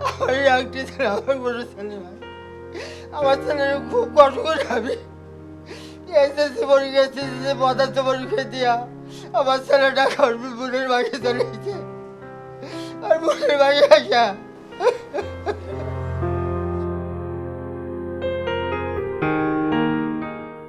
আমার একটি ছেলে, আমার বড় ছেলে ভাই। আমার ছেলের খুব কষ্ট করে আমি এসএসসি পরীক্ষা এসেছি, পদার্থ পরীক্ষা দিয়া আমার ছেলেটা বোনের বাড়ি চলে গেছে। আর বোনের বাড়ি আসা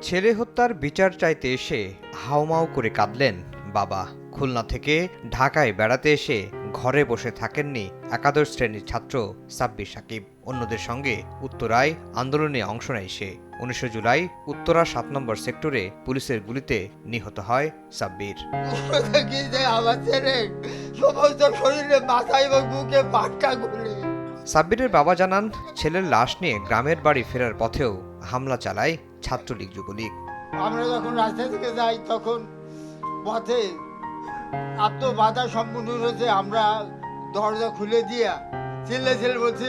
ছেলে হত্যার বিচার চাইতে এসে হাউমাউ করে কাঁদলেন বাবা। খুলনা থেকে ঢাকায় বেড়াতে এসে ঘরে বসে থাকেননি একাদশ শ্রেণীর ছাত্র সাব্বির সাকিব। অন্যদের সঙ্গে উত্তরায় আন্দোলনে অংশ নেয় সে। 19 জুলাই উত্তরা 7 নম্বর সেক্টরে পুলিশের গুলিতে নিহত হয় সাব্বির। আমার ছেলের সমস্ত শরীরে, মাথা এবং বুকে পাট্টা গুলি। সাব্বিরের বাবা জানান, ছেলের লাশ নিয়ে গ্রামের বাড়ি ফেরার পথেও হামলা চালায় ছাত্রলীগ যুবলীগ। আমরা যখন রাস্তা থেকে যাই তখন পথে আত্মবাধা সম্পূর্ণ হয়েছে। আমরা দরজা খুলে দিয়া ছেলে বলছি,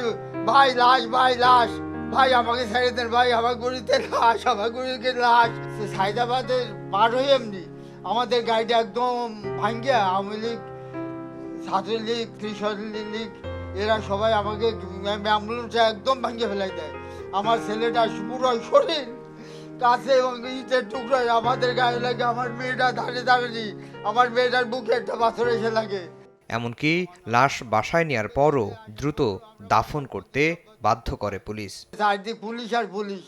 ভাই লাশ, ভাই লাশ, ভাই আমাকে ছেড়ে দেন, ভাই আমার গরিতে লাশ, আমার গরিকে লাশ। সাইদাবাদের পার হয়ে এমনি আমাদের গাড়িটা একদম ভাঙ্গিয়া আওয়ামী লীগ, ছাত্রলীগ, কৃষক লীগ এরা সবাই আমাকে অ্যাম্বুলেন্সে একদম ভাঙ্গে ফেলাই দেয়। আমার ছেলেটা পুরো শরীর কাছে এবং ইটের টুকরোয় আমাদের গায়ে লাগে। আমার মেয়েটা দাঁড়িয়ে আমার মেয়েটার বুকে একটা পাথর এসে লাগে। এমনকি লাশ বাসায় নেওয়ার পরও দ্রুত দাফন করতে বাধ্য করে পুলিশ। চারদিক পুলিশ আর পুলিশ,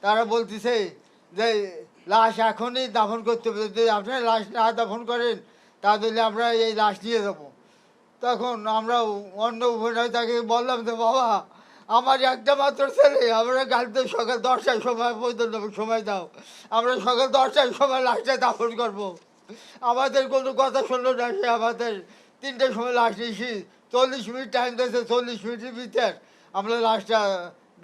তারা বলতেছে যে লাশ এখনই দাফন করতে হবে, যদি আপনারা লাশ না দাফন করেন তাহলে আমরা এই লাশ নিয়ে যাবো। তখন আমরা অন্য উপনেতাকে বললাম যে বাবা, আমার একটা মাত্র ছেলে, আমরা কালকে সকাল 10টার সময় পর্যন্ত সময় দাও, আমরা সকাল 10টার সময় লাশটা দাফন করবো। আমাদের কোনো কথা শুনলো না। সে আমাদের 3টার সময় লাশ নিয়েছি, 40 মিনিট টাইম দিয়েছে, 40 মিনিটের ভিতর আমরা লাশটা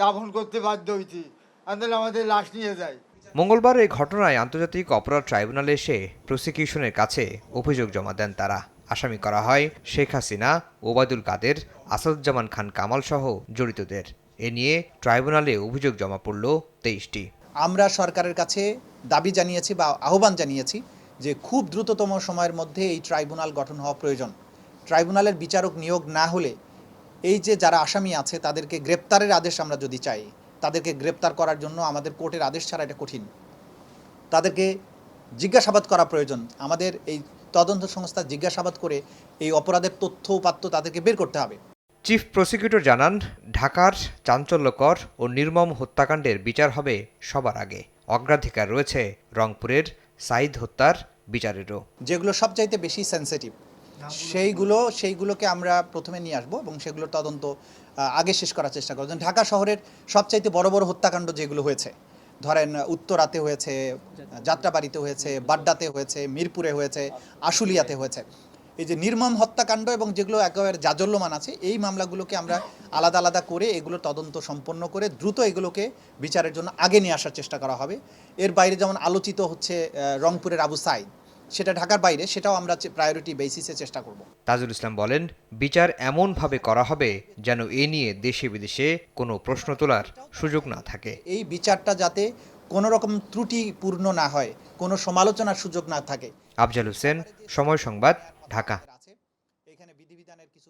দাফন করতে বাধ্য হয়েছি। আন্দোলন আমাদের লাশ নিয়ে যায়। মঙ্গলবার এই ঘটনায় আন্তর্জাতিক অপরাধ ট্রাইব্যুনালে এসে প্রসিকিউশনের কাছে অভিযোগ জমা দেন তারা। আসামি করা হয় শেখ হাসিনা, ওবায়দুল কাদের, আসাদুজ্জামান খান কামাল সহ জড়িতদের। এ নিয়ে ট্রাইব্যুনালে অভিযোগ জমা পড়ল 23টি। আমরা সরকারের কাছে দাবি জানিয়েছি বা আহ্বান জানিয়েছি যে খুব দ্রুততম সময়ের মধ্যে এই ট্রাইব্যুনাল গঠন হওয়া প্রয়োজন। ট্রাইব্যুনালের বিচারক নিয়োগ না হলে এই যে যারা আসামি আছে তাদেরকে গ্রেপ্তারের আদেশ আমরা যদি চাই, তাদেরকে গ্রেপ্তার করার জন্য আমাদের কোর্টের আদেশ ছাড়া এটা কঠিন। তাদেরকে জিজ্ঞাসাবাদ করা প্রয়োজন। আমাদের এই তদন্ত সংস্থা জিজ্ঞাসাবাদ করে এই অপরাধের তথ্য উপাত্ত তাদেরকে বের করতে হবে। চিফ প্রসিকিউটর জানান, ঢাকার চাঞ্চল্যকর ও নির্মম হত্যাকাণ্ডের বিচার হবে সবার আগে। অগ্রাধিকার রয়েছে রংপুরের সাঈদ হত্যার বিচারেরও। যেগুলো সবচাইতে বেশি সেনসিটিভ সেইগুলোকে আমরা প্রথমে নিয়ে আসবো এবং সেগুলোর তদন্ত আগে শেষ করার চেষ্টা করব। ঢাকা শহরের সবচাইতে বড় বড় হত্যাকাণ্ড যেগুলো হয়েছে, ধরেন উত্তরাতে হয়েছে, যাত্রাবাড়িতে হয়েছে, বাড্ডাতে হয়েছে, মিরপুরে হয়েছে, আশুলিয়াতে হয়েছে, এই যে নির্মম হত্যাকাণ্ড এবং যেগুলো একেবারে জাজল্যমান আছে, এই মামলাগুলোকে আমরা আলাদা আলাদা করে এগুলো তদন্ত সম্পন্ন করে দ্রুত এগুলোকে বিচারের জন্য আগে নিয়ে আসার চেষ্টা করা হবে। এর বাইরে যেমন আলোচিত হচ্ছে রংপুরের আবু সাঈদ, সেটা ঢাকার বাইরে, সেটাও আমরা প্রায়োরিটি বেসিসে চেষ্টা করব। তাজুল ইসলাম বলেন, বিচার এমনভাবে করা হবে যেন এ নিয়ে দেশে বিদেশে কোনো প্রশ্ন তোলার সুযোগ না থাকে। এই বিচারটা যাতে কোনো রকম ত্রুটিপূর্ণ না হয়, কোনো সমালোচনার সুযোগ না থাকে। আফজাল হোসেন, সময় সংবাদ, ঢাকা। এখানে বিধিবিধানের কিছু